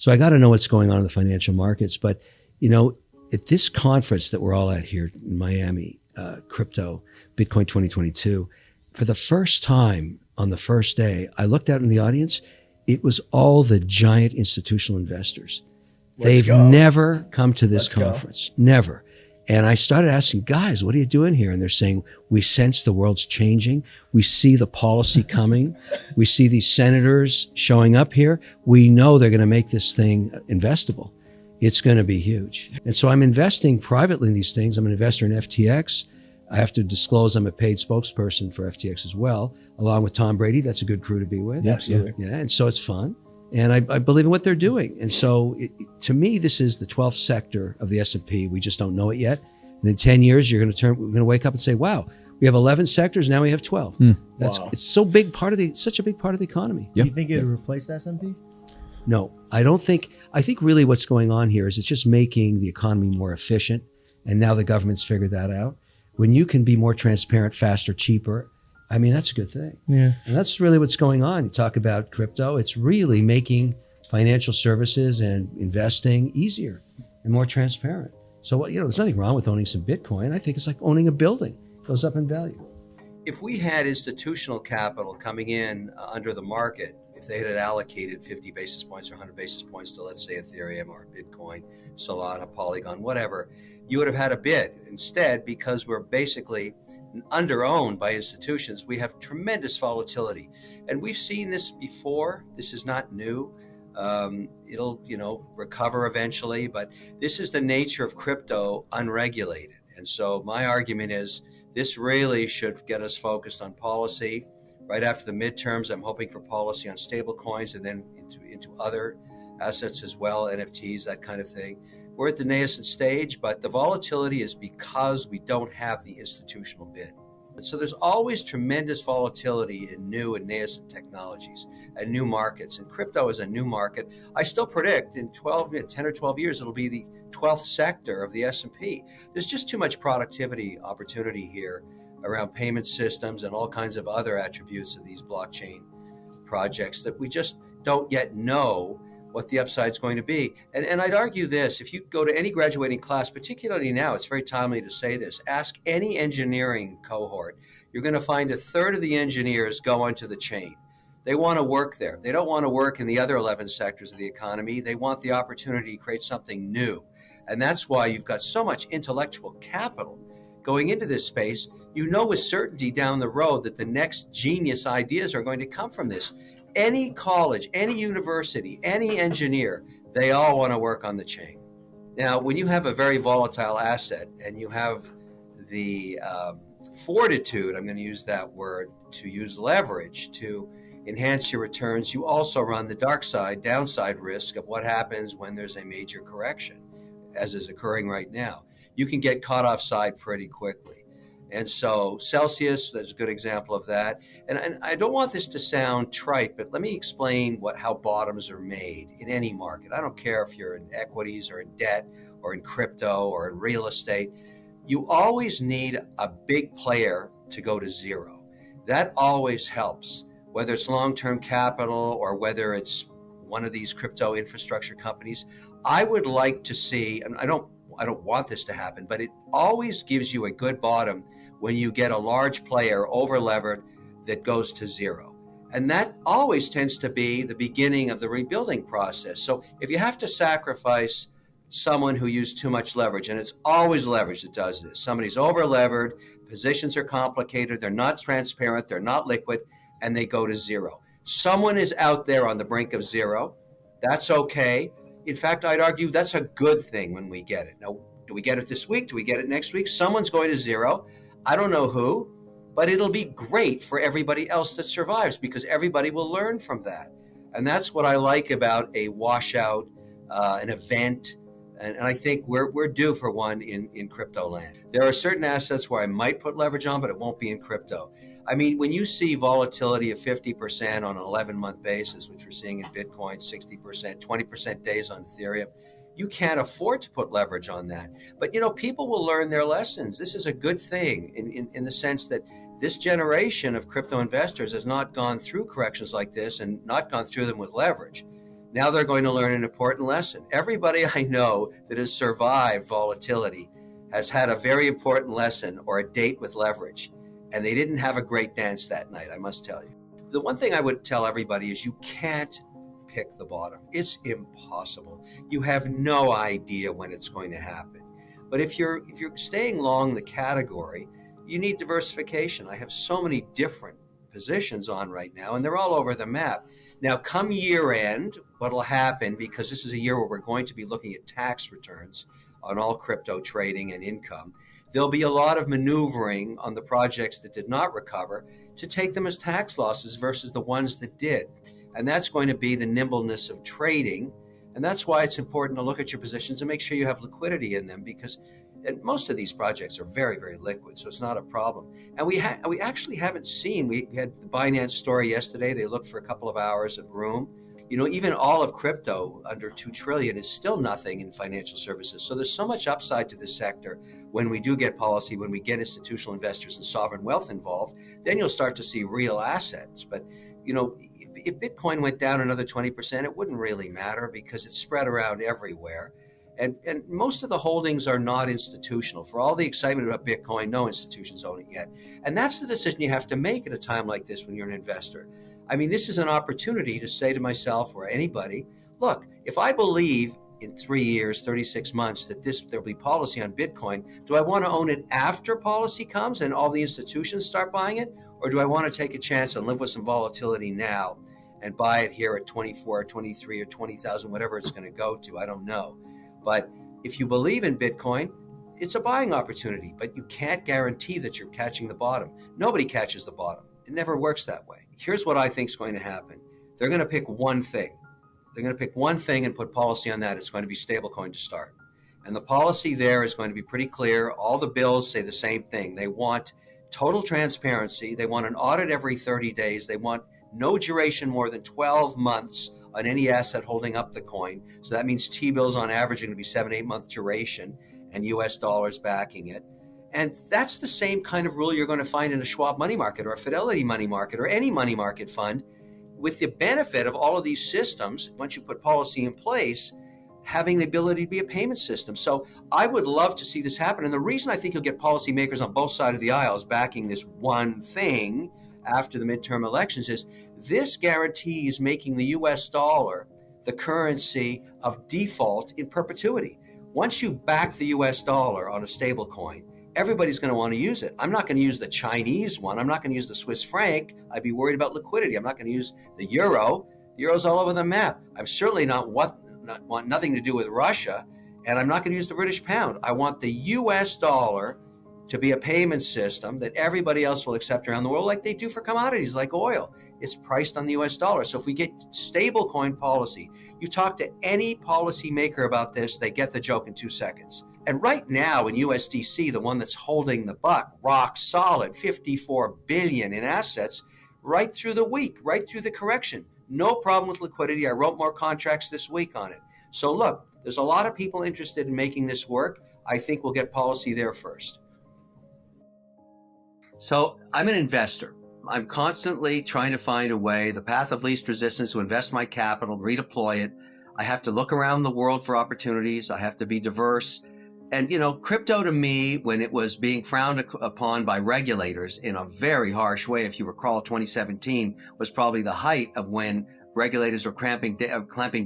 So I got to know what's going on in the financial markets. But, at this conference that we're all at here in Miami, crypto, Bitcoin 2022, for the first time on the first day, I looked out in the audience. It was all the giant institutional investors. They've never come to this conference, never. And I started asking, guys, what are you doing here? And they're saying, we sense the world's changing. We see the policy coming. We see these senators showing up here. We know they're going to make this thing investable. It's going to be huge. And so I'm investing privately in these things. I'm an investor in FTX. I have to disclose I'm a paid spokesperson for FTX as well, along with Tom Brady. That's a good crew to be with. Absolutely. Yeah, and so it's fun. And I believe in what they're doing. And so to me, this is the 12th sector of the S&P. We just don't know it yet. And in 10 years, we're going to wake up and say, wow, we have 11 sectors. Now we have 12. Wow. It's such a big part of the economy. Do you think it would replace the S&P? No, I don't think. I think really what's going on here is it's just making the economy more efficient. And now the government's figured that out. When you can be more transparent, faster, cheaper, I mean, that's a good thing. Yeah. And that's really what's going on. You talk about crypto, it's really making financial services and investing easier and more transparent. So, there's nothing wrong with owning some Bitcoin. I think it's like owning a building. It goes up in value. If we had institutional capital coming in under the market, if they had allocated 50 basis points or 100 basis points to, let's say, Ethereum or Bitcoin, Solana, Polygon, whatever, you would have had a bid. Instead, because we're basically under-owned by institutions, we have tremendous volatility. And we've seen this before. This is not new. It'll, recover eventually, but this is the nature of crypto unregulated. And so my argument is this really should get us focused on policy. Right after the midterms, I'm hoping for policy on stable coins and then into other assets as well, NFTs, that kind of thing. We're at the nascent stage, but the volatility is because we don't have the institutional bid. And so there's always tremendous volatility in new and nascent technologies and new markets. And crypto is a new market. I still predict in 10 or 12 years, it'll be the 12th sector of the S&P. There's just too much productivity opportunity here around payment systems and all kinds of other attributes of these blockchain projects that we just don't yet know what the upside is going to be. And I'd argue this, if you go to any graduating class, particularly now, it's very timely to say this, ask any engineering cohort, you're going to find a third of the engineers go onto the chain. They want to work there. They don't want to work in the other 11 sectors of the economy. They want the opportunity to create something new. And that's why you've got so much intellectual capital going into this space. You know with certainty down the road that the next genius ideas are going to come from this. Any college, any university, any engineer, they all want to work on the chain. Now, when you have a very volatile asset and you have the fortitude, I'm going to use that word, to use leverage to enhance your returns, you also run the downside risk of what happens when there's a major correction, as is occurring right now. You can get caught offside pretty quickly. And so Celsius, that's a good example of that. And I don't want this to sound trite, but let me explain how bottoms are made in any market. I don't care if you're in equities or in debt or in crypto or in real estate. You always need a big player to go to zero. That always helps, whether it's long-term capital or whether it's one of these crypto infrastructure companies. I would like to see, and I don't want this to happen, but it always gives you a good bottom when you get a large player over-levered that goes to zero. And that always tends to be the beginning of the rebuilding process. So if you have to sacrifice someone who used too much leverage, and it's always leverage that does this, somebody's over-levered, positions are complicated, they're not transparent, they're not liquid, and they go to zero. Someone is out there on the brink of zero. That's okay. In fact, I'd argue that's a good thing when we get it. Now, do we get it this week? Do we get it next week? Someone's going to zero. I don't know who, but it'll be great for everybody else that survives because everybody will learn from that. And that's what I like about a washout, an event. And I think we're due for one in crypto land. There are certain assets where I might put leverage on, but it won't be in crypto. I mean, when you see volatility of 50% on an 11-month basis, which we're seeing in Bitcoin, 60%, 20% days on Ethereum, you can't afford to put leverage on that. But, people will learn their lessons. This is a good thing in the sense that this generation of crypto investors has not gone through corrections like this and not gone through them with leverage. Now they're going to learn an important lesson. Everybody I know that has survived volatility has had a very important lesson or a date with leverage. And they didn't have a great dance that night, I must tell you. The one thing I would tell everybody is you can't pick the bottom. It's impossible. You have no idea when it's going to happen. But if you're staying long the category, you need diversification. I have so many different positions on right now, and they're all over the map. Now, come year end, what'll happen, because this is a year where we're going to be looking at tax returns on all crypto trading and income, there'll be a lot of maneuvering on the projects that did not recover to take them as tax losses versus the ones that did. And that's going to be the nimbleness of trading. And that's why it's important to look at your positions and make sure you have liquidity in them, because and most of these projects are very, very liquid, so it's not a problem. And we actually haven't seen, we had the Binance story yesterday. They looked for a couple of hours of room. You know, even all of crypto under 2 trillion is still nothing in financial services. So there's so much upside to this sector. When we do get policy, when we get institutional investors and sovereign wealth involved, then you'll start to see real assets. But, you know, if Bitcoin went down another 20%, it wouldn't really matter because it's spread around everywhere. And most of the holdings are not institutional. For all the excitement about Bitcoin, no institutions own it yet. And that's the decision you have to make at a time like this when you're an investor. I mean, this is an opportunity to say to myself or anybody, look, if I believe in 3 years, 36 months, that there'll be policy on Bitcoin, do I want to own it after policy comes and all the institutions start buying it? Or do I want to take a chance and live with some volatility now and buy it here at 24 or 23 or 20,000, whatever it's going to go to? I don't know. But if you believe in Bitcoin, it's a buying opportunity, but you can't guarantee that you're catching the bottom. Nobody catches the bottom. It never works that way. Here's what I think is going to happen. They're going to pick one thing. They're going to pick one thing and put policy on that. It's going to be stablecoin to start. And the policy there is going to be pretty clear. All the bills say the same thing. They want total transparency. They want an audit every 30 days. They want no duration more than 12 months on any asset holding up the coin. So that means T-bills on average are going to be 7-8 month duration and US dollars backing it. And that's the same kind of rule you're going to find in a Schwab money market or a Fidelity money market or any money market fund, with the benefit of all of these systems, once you put policy in place, having the ability to be a payment system. So I would love to see this happen. And the reason I think you'll get policymakers on both sides of the aisle is backing this one thing after the midterm elections is this guarantees making the US dollar the currency of default in perpetuity. Once you back the US dollar on a stable coin, everybody's going to want to use it. I'm not going to use the Chinese one. I'm not going to use the Swiss franc. I'd be worried about liquidity. I'm not going to use the euro. The euro's all over the map. I'm certainly want nothing to do with Russia, and I'm not going to use the British pound. I want the US dollar to be a payment system that everybody else will accept around the world, like they do for commodities like oil. It's priced on the US dollar. So if we get stable coin policy, you talk to any policymaker about this, they get the joke in 2 seconds. And right now in USDC, the one that's holding the buck, rock solid, 54 billion in assets, right through the week, right through the correction. No problem with liquidity. I wrote more contracts this week on it. So look, there's a lot of people interested in making this work. I think we'll get policy there first. So I'm an investor. I'm constantly trying to find a way, the path of least resistance, to invest my capital, redeploy it. I have to look around the world for opportunities. I have to be diverse. And, you know, crypto to me, when it was being frowned upon by regulators in a very harsh way, if you recall, 2017 was probably the height of when regulators were clamping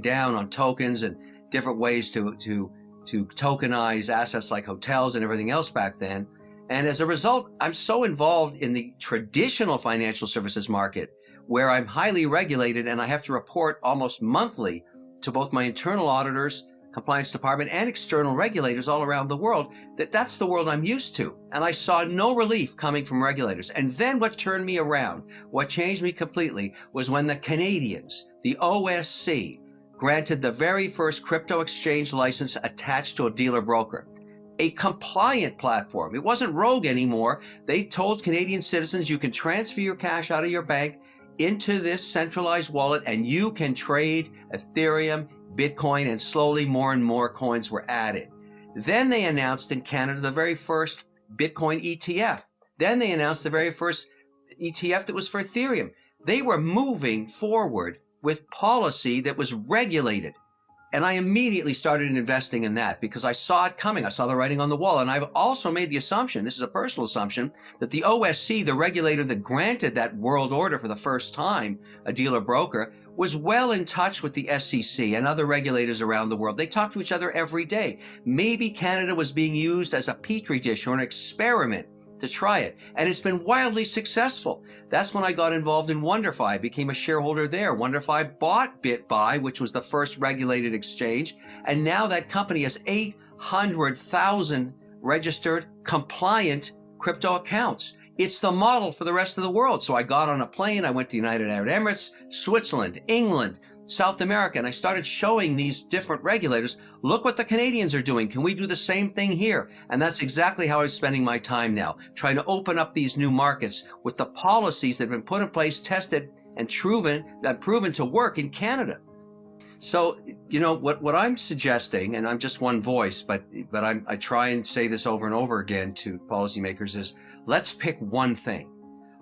down on tokens and different ways to tokenize assets like hotels and everything else back then. And as a result, I'm so involved in the traditional financial services market where I'm highly regulated and I have to report almost monthly to both my internal auditors, compliance department, and external regulators all around the world, that's the world I'm used to. And I saw no relief coming from regulators. And then what turned me around, what changed me completely, was when the Canadians, the OSC, granted the very first crypto exchange license attached to a dealer broker. A compliant platform. It wasn't rogue anymore. They told Canadian citizens you can transfer your cash out of your bank into this centralized wallet and you can trade Ethereum, Bitcoin, and slowly more and more coins were added. Then they announced in Canada the very first Bitcoin ETF. Then they announced the very first ETF that was for Ethereum. They were moving forward with policy that was regulated. And I immediately started investing in that because I saw it coming. I saw the writing on the wall. And I've also made the assumption, this is a personal assumption, that the OSC, the regulator that granted that world order for the first time, a dealer broker, was well in touch with the SEC and other regulators around the world. They talk to each other every day. Maybe Canada was being used as a petri dish or an experiment to try it. And it's been wildly successful. That's when I got involved in WonderFi. I became a shareholder there. WonderFi bought BitBuy, which was the first regulated exchange. And now that company has 800,000 registered compliant crypto accounts. It's the model for the rest of the world. So I got on a plane. I went to United Arab Emirates, Switzerland, England, South America, and I started showing these different regulators, look what the Canadians are doing. Can we do the same thing here? And that's exactly how I'm spending my time now, trying to open up these new markets with the policies that have been put in place, tested, and proven to work in Canada. So, you know, what I'm suggesting, and I'm just one voice, but I try and say this over and over again to policymakers, is let's pick one thing.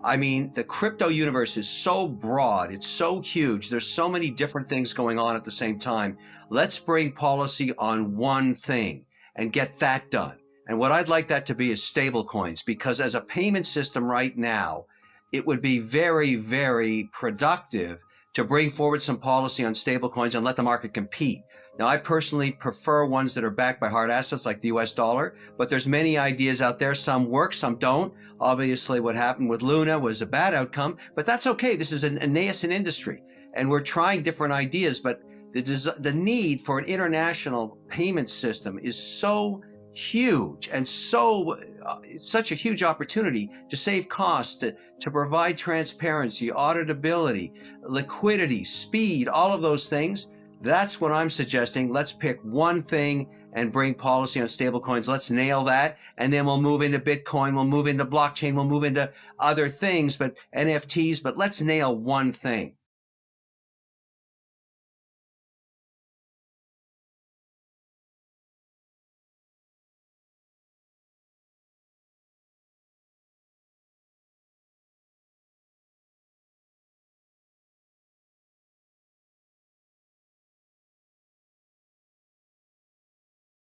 I mean, the crypto universe is so broad, it's so huge, there's so many different things going on at the same time. Let's bring policy on one thing and get that done. And what I'd like that to be is stable coins, because as a payment system right now, it would be very, very productive to bring forward some policy on stable coins and let the market compete. Now, I personally prefer ones that are backed by hard assets like the US dollar, but there's many ideas out there. Some work, some don't. Obviously, what happened with Luna was a bad outcome, but that's okay. This is a nascent industry, and we're trying different ideas, but the need for an international payment system is so huge and such a huge opportunity to save costs, to provide transparency, auditability, liquidity, speed, all of those things. That's what I'm suggesting. Let's pick one thing and bring policy on stablecoins. Let's nail that. And then we'll move into Bitcoin. We'll move into blockchain. We'll move into other things, but NFTs. But let's nail one thing.